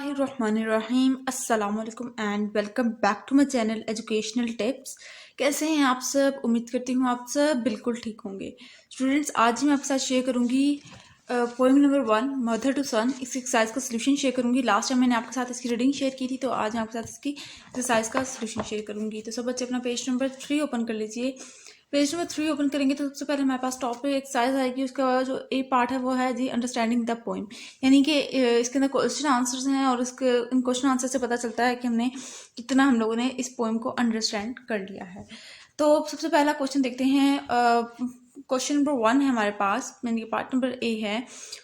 बिस्मिल्लाहिर्रहमानिर्रहीम अस्सलाम वालेकुम and welcome back to my channel educational tips. कैसे हैं आप सब? उम्मीद करती हूँ आप सब बिल्कुल ठीक होंगे। स्टूडेंट्स, आज मैं आपके साथ शेयर करूँगी पोएम नंबर 1 मदर टू सन। इस एक्सरसाइज का सोल्यूशन शेयर करूँगी। लास्ट टाइम मैंने आपके साथ इसकी रीडिंग शेयर की थी, तो आज मैं आपके साथ इसकी एक्सरसाइज का सोल्यूशन शेयर करूँगी। तो सब बच्चे अपना पेज नंबर 3 ओपन कर लीजिए। पेज नंबर 3 ओपन करेंगे तो सबसे पहले हमारे पास टॉप पे एक्सरसाइज आएगी। उसका जो ए पार्ट है वो है जी अंडरस्टैंडिंग द पोइम, यानी कि इसके अंदर क्वेश्चन आंसर्स हैं और इसके इन क्वेश्चन आंसर से पता चलता है कि हमने कितना हम लोगों ने इस पोइम को अंडरस्टैंड कर लिया है। तो सबसे पहला क्वेश्चन देखते हैं। क्वेश्चन नंबर 1 है हमारे पास, यानी कि पार्ट नंबर ए है।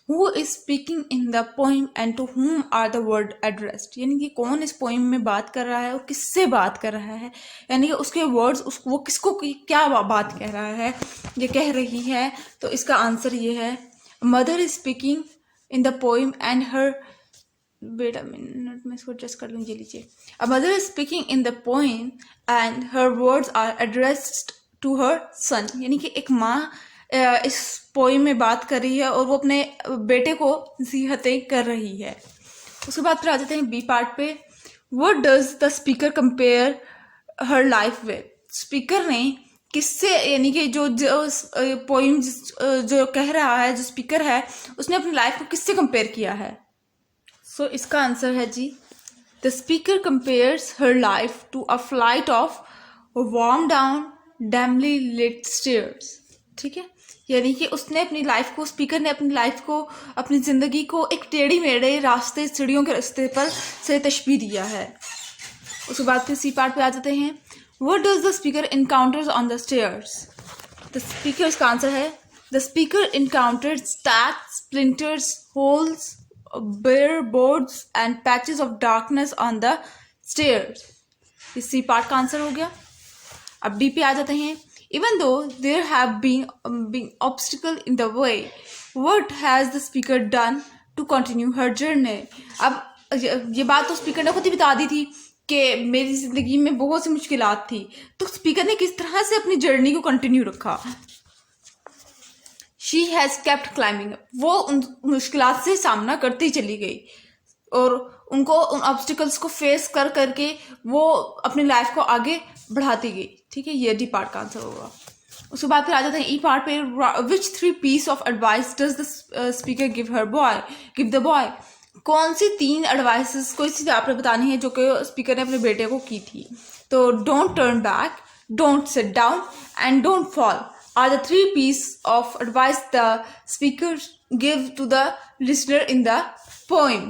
Who is speaking in the poem and to whom are the word addressed, यानी कि कौन इस पोइम में बात कर रहा है और किससे बात कर रहा है, यानी कि उसके वर्ड्स वो किसको क्या बात कह रहा है, ये कह रही है। तो इसका आंसर ये है, mother is speaking in the poem and her wait a minute, मैं इसको एडजस्ट कर लूँ। ये लीजिए, a mother is speaking in the poem and her words are addressed to her son, यानी कि एक माँ इस पोइम में बात कर रही है और वो अपने बेटे को नसीहतें कर रही है। उसके बाद फिर आ जाते हैं बी पार्ट पे। What does the speaker compare her life with, speaker ने किससे, यानी कि जो पोइम जो कह रहा है, जो स्पीकर है, उसने अपनी लाइफ को किससे कंपेयर किया है। सो इसका आंसर है जी, the speaker compares her life to a flight of warm down dimly lit stairs. ठीक है, यानी कि उसने अपनी लाइफ को, स्पीकर ने अपनी लाइफ को, अपनी जिंदगी को एक टेढ़ी मेढ़े रास्ते, सीढ़ियों के रास्ते पर से तशबीह दिया है। उसके बाद फिर सी पार्ट पे आ जाते हैं। What does the speaker encounters on the stairs, the speaker, इसका आंसर है, the speaker encounters stacks splinters holes bare boards and patches of darkness on the stairs। इसी पार्ट का आंसर हो गया। अब डी पे आ जाते हैं। Even though there have been obstacle in the way, what has the speaker done to continue her journey। अब ये बात तो स्पीकर ने खुद ही बता दी थी कि मेरी जिंदगी में बहुत सी मुश्किलात थी, तो स्पीकर ने किस तरह से अपनी जर्नी को कंटिन्यू रखा। शी हैज़ केप्ट क्लाइंबिंग, वो उन मुश्किलात से सामना करती चली गई और उनको, उन ऑब्स्टिकल्स को फेस कर करके वो अपनी लाइफ को आगे बढ़ाती गई। ठीक है, ये डी पार्ट का आंसर होगा। उसके बाद फिर आ जाते हैं ई पार्ट पे। Which 3 piece of advice does the speaker give the boy, कौन सी 3 एडवाइसेस कोई सी आपने बतानी है जो कि स्पीकर ने अपने बेटे को की थी। तो don't turn back, don't sit down and don't fall are the 3 pieces of advice the speaker give to the listener in the poem।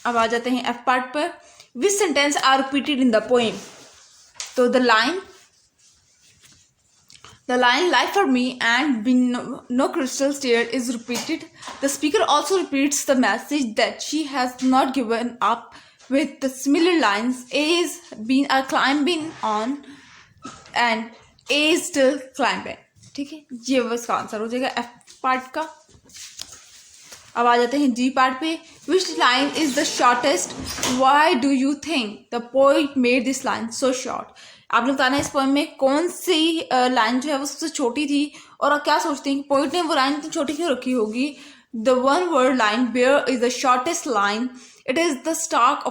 अब आ जाते हैं एफ पार्ट पर। Which sentence are repeated in the poem। तो the line life for me and been no crystal stair is repeated। The speaker also repeats the message that she has not given up with the similar lines, A is been a climbing on and A is still climbing। ठीक है, ये इसका answer हो जाएगा F part का। अब आ जाते हैं जी पार्ट पे। Which line is the shortest, why do you think the poet made this line so short. आपने बताना है इस पोएम में कौन सी लाइन जो है वो सबसे छोटी थी और क्या सोचते हैं कि पोएट ने वो लाइन इतनी छोटी क्यों रखी होगी। The one word line bare is the shortest line, it is the stark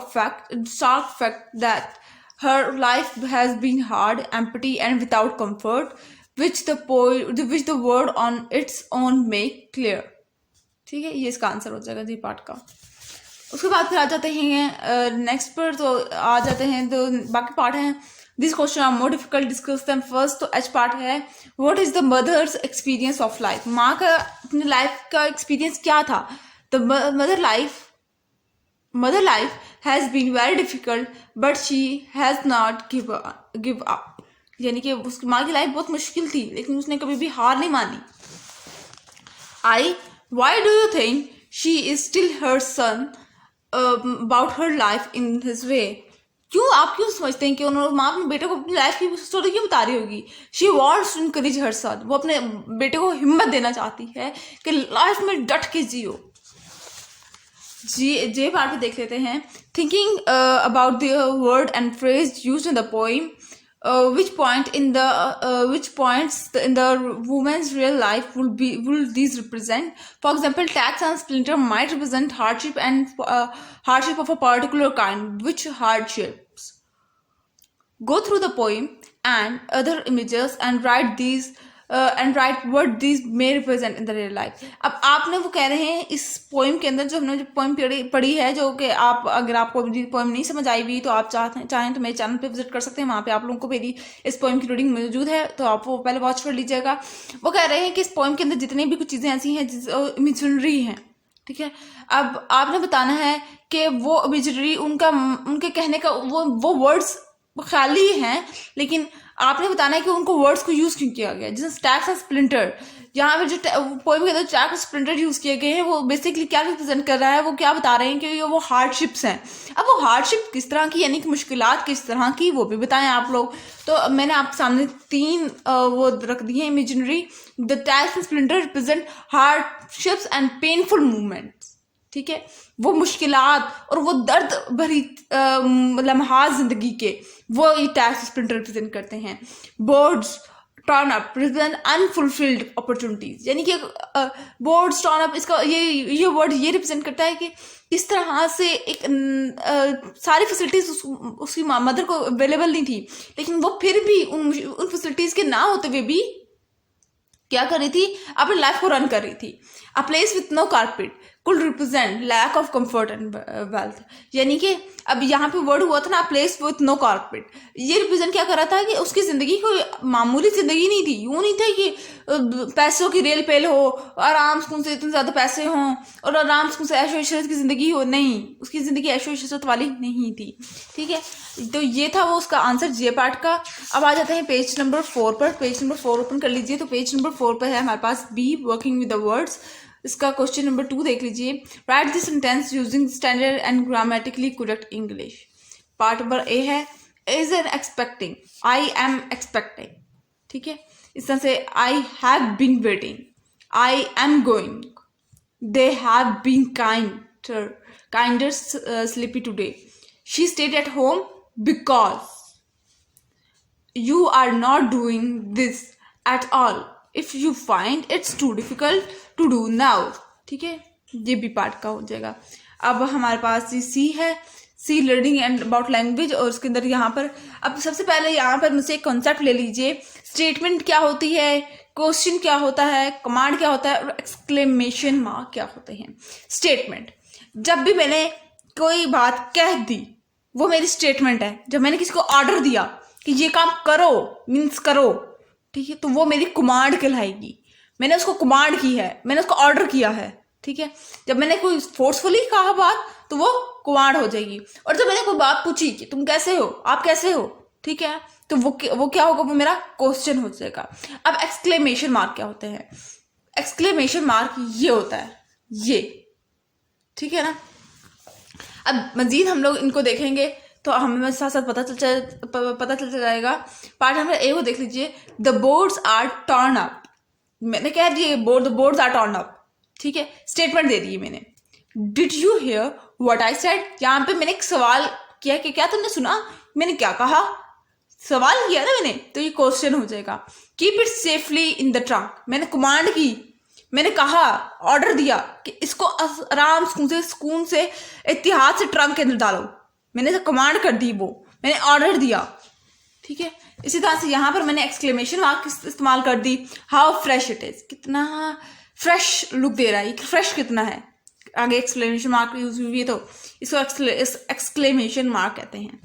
fact that her life has been hard, empty and without comfort, which the word on its own make clear। ठीक है, ये इसका answer हो जाएगा जी part का। उसके बाद फिर आ जाते हैं नेक्स्ट पर। तो आ जाते हैं तो बाकी पार्ट हैं। This question are more difficult, discuss them first. तो एच पार्ट है, what is the mother's experience of life, माँ का अपनी लाइफ का एक्सपीरियंस क्या था। The mother life has been very difficult but she has not give up, यानी कि उसकी माँ की लाइफ बहुत मुश्किल थी लेकिन उसने कभी भी हार नहीं मानी। why do you think she is still her son about her life in his way। आप क्यों समझते हैं कि उन्होंने माँ अपने बेटे को अपनी लाइफ की स्टोरी क्यों बता रही होगी। She wants to encourage her son, वो अपने बेटे को हिम्मत देना चाहती है कि लाइफ में डट के जियो। जे पार्ट पे देख लेते हैं। Thinking about the word and phrase used in the poem, which points in the woman's real life will these represent? For example, tax and splinter might represent hardship and hardship of a particular kind. Which hardships? Go through the poem and other images and write what these may represent in the real life. अब आपने वो कह रहे हैं इस poem के अंदर, जो हमने जो पोएम पढ़ी है, जो कि आप अगर आपको पोएम नहीं समझ आई हुई तो आप चाहें तो मेरे चैनल पे विजिट कर सकते हैं, वहाँ पे आप लोगों को मेरी इस पोएम की रीडिंग मौजूद है, तो आप वो पहले वॉच कर लीजिएगा। वो कह रहे हैं कि इस पोएम के अंदर जितनी भी कुछ चीज़ें ऐसी हैं इमेजिनरी हैं, ठीक है। अब आपने बताना है कि वो इमेजिनरी उनके कहने का वो वर्ड्स खाली हैं, लेकिन आपने बताना है कि उनको वर्ड्स को यूज क्यों किया गया। जैसे स्टैक्स और स्प्लिंटर, यहाँ पे जो पोएम के अंदर स्टैक और स्प्लिंटर यूज किए गए हैं, वो बेसिकली क्या रिप्रेजेंट कर रहा है, वो क्या बता रहे हैं कि वो हार्डशिप्स हैं। अब वो हार्डशिप किस तरह की, यानी कि मुश्किलात किस तरह की, वो भी बताएं आप लोग। तो मैंने आपके सामने 3 वो रख दिए imaginary. The stacks and splinter represent hardships and painful movements, ठीक है। वो मुश्किलात और वो दर्द भरी लम्हात जिंदगी के, वो ये टैक्स स्प्लिंटर रिप्रेजेंट करते हैं। Boards turn up represent unfulfilled opportunities, यानी कि बोर्ड्स टर्न अप, इसका ये वर्ड ये रिप्रेजेंट करता है कि इस तरह से एक सारी फैसिलिटीज उसकी मदर को अवेलेबल नहीं थी, लेकिन वो फिर भी उन फैसिलिटीज के ना होते हुए भी क्या कर रही थी, अपनी लाइफ को रन कर रही थी। A place with no carpet could represent lack of comfort and wealth, यानी कि अब यहाँ पे वर्ड हुआ था ना प्लेस विथ नो कारपेट, ये रिप्रेजेंट क्या कर रहा था कि उसकी जिंदगी कोई मामूली जिंदगी नहीं थी। यूं नहीं था कि पैसों की रेल पेल हो, आराम सुकून से इतने ज्यादा पैसे हों और आराम सुकून से ऐशो इशरत की जिंदगी हो, नहीं, उसकी जिंदगी ऐशो इशरत वाली नहीं थी, ठीक है। तो ये था वो उसका आंसर जे पार्ट का। अब आ जाते हैं पेज नंबर 4 पर। पेज नंबर 4 ओपन कर लीजिए। तो पेज नंबर 4 पर है हमारे पास be working with the words. इसका क्वेश्चन नंबर 2 देख लीजिए। Write this sentence using standard and grammatically correct English. Part number A है is an expecting, I am expecting, ठीक है। इस तरह से I have been waiting, I am going, they have been kinder sleepy today, she stayed at home because, you are not doing this at all if you find it's too difficult to do now, ठीक है। ये भी part का हो जाएगा। अब हमारे पास ये सी है, सी लर्निंग एंड अबाउट लैंग्वेज, और उसके अंदर यहाँ पर अब सबसे पहले यहाँ पर मुझसे एक कॉन्सेप्ट ले लीजिए। स्टेटमेंट क्या होती है, क्वेश्चन क्या होता है, कमांड क्या होता है और एक्सक्लेमेशन मार्क क्या होते हैं। स्टेटमेंट, जब भी मैंने कोई बात कह दी वो मेरी स्टेटमेंट है। जब मैंने किसी को ऑर्डर दिया कि ये काम करो, मीन्स करो, ठीक है, तो वो मेरी कमांड कहलाएगी। मैंने उसको कमांड की है, मैंने उसको ऑर्डर किया है, ठीक है। जब मैंने कोई फोर्सफुली कहा बात तो वो कमांड हो जाएगी। और जब मैंने कोई बात पूछी कि तुम कैसे हो, आप कैसे हो, ठीक है, तो वो क्या होगा, वो मेरा क्वेश्चन हो जाएगा। अब एक्सक्लेमेशन मार्क क्या होते हैं? एक्सक्लेमेशन मार्क ये होता है, ये, ठीक है ना। अब मजीद हम लोग इनको देखेंगे तो हमें साथ साथ पता चल जाएगा। पार्ट नंबर ए को देख लीजिए। The boards are turn up, मैंने कह दिया the boards are turn up, ठीक है, स्टेटमेंट दे दी मैंने। Did you hear what I said, यहाँ पे मैंने एक सवाल किया कि क्या तुमने सुना मैंने क्या कहा, सवाल किया ना मैंने, तो ये क्वेश्चन हो जाएगा। Keep it safely in the trunk, मैंने कमांड की, मैंने कहा, ऑर्डर दिया कि इसको आराम सुकून से एहतियात से ट्रंक के अंदर डालो। मैंने तो कमांड कर दी, वो मैंने ऑर्डर दिया, ठीक है। इसी तरह से यहाँ पर मैंने एक्सक्लेमेशन मार्क इस्तेमाल कर दी। हाउ फ्रेश इट इज, कितना फ्रेश लुक दे रहा है, फ्रेश कितना है, आगे एक्सक्लेमेशन मार्क यूज हुई है तो इसको एक्सक्लेमेशन मार्क कहते हैं,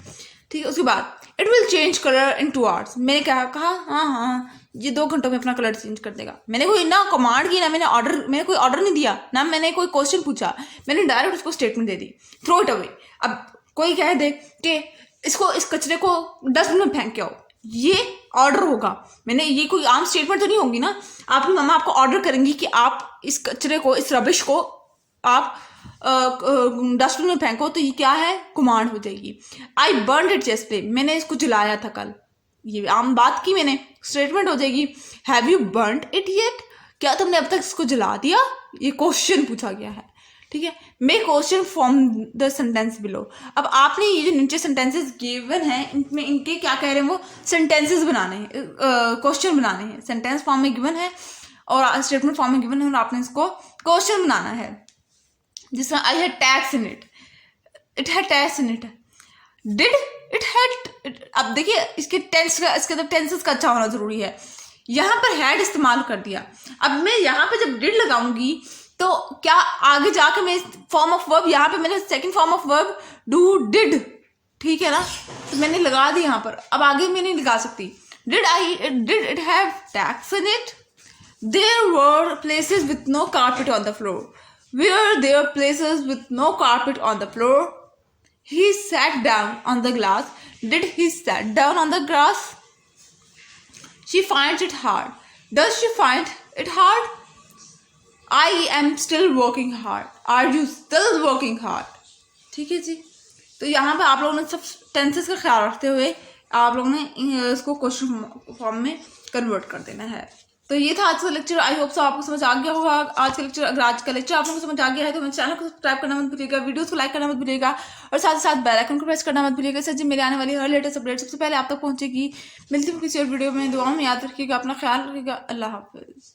ठीक है। उसके बाद it will change colour in 2 hours, मैंने क्या कहा, हाँ ये 2 घंटों में अपना कलर चेंज कर देगा। मैंने कोई ना कमांड की, ना मैंने कोई ऑर्डर नहीं दिया, ना मैंने कोई क्वेश्चन पूछा, मैंने डायरेक्ट उसको स्टेटमेंट दे दी, थ्रो इट अवे। अब कोई कह दे कि इसको, इस कचरे को डस्टबिन में फेंक के आओ, ये ऑर्डर होगा। मैंने, ये कोई आम स्टेटमेंट तो नहीं होगी ना। आपकी मम्मा आपको ऑर्डर करेंगी कि आप इस कचरे को, इस रबिश को आप डस्टबिन में फेंको, तो ये क्या है, कमांड हो जाएगी। आई बर्न इट येस्टरडे, मैंने इसको जलाया था कल, ये आम बात की मैंने, स्टेटमेंट हो जाएगी। Have you burn it yet, क्या तुमने अब तक इसको जला दिया, ये क्वेश्चन पूछा गया है, ठीक है। Make question from the sentence below. अब आपने ये जो नीचे सेंटेंसेस गिवन हैं इनमें इनके क्या कह रहे हैं, वो सेंटेंसेस बनाने हैं, क्वेश्चन बनाने हैं। सेंटेंस फॉर्म में गिवन है और स्टेटमेंट फॉर्म में गिवन है और आपने इसको क्वेश्चन बनाना है। जिस तरह I had tax in it, it had tax in it, did it had. अब देखिए इसके टेंस का, इसके अंदर टेंसेस का अच्छा होना जरूरी है। यहाँ पर हैड इस्तेमाल कर दिया। अब मैं यहाँ पे जब डिड लगाऊंगी तो क्या आगे जाके मैं फॉर्म ऑफ वर्ब, यहाँ पे मैंने second form of verb do did, ठीक है ना, तो मैंने लगा दी यहाँ पर। अब आगे मैं नहीं लगा सकती। Did it have tacks in it, there were places with no carpet on the floor, where there places with no carpet on the floor, he sat down on the grass, did he sat down on the grass, she finds it hard, does she find it hard, I am still working hard, are you still working hard। ठीक है जी। तो यहाँ पे आप लोगों ने सब tenses का ख्याल रखते हुए आप लोगों ने इसको क्वेश्चन फॉर्म में कन्वर्ट कर देना है। तो ये था आज का लेक्चर। आई होप सो आपको समझ आ गया होगा आज का लेक्चर। अगर आज का लेक्चर आप लोगों को समझ आ गया है तो मेरे चैनल को सब्सक्राइब करना मत भूलिएगा, वीडियोस को लाइक करना मत भूलिएगा और साथ ही साथ बेल आइकन को प्रेस करना मत भूलिएगा। सर जी मेरे आने वाली हर लेटेस्ट अपडेट सबसे पहले आप तक पहुंचेगी। मिलती हूँ किसी और वीडियो में। दुआओं में याद रखिएगा, अपना ख्याल रखिएगा। अल्लाह हाफिज।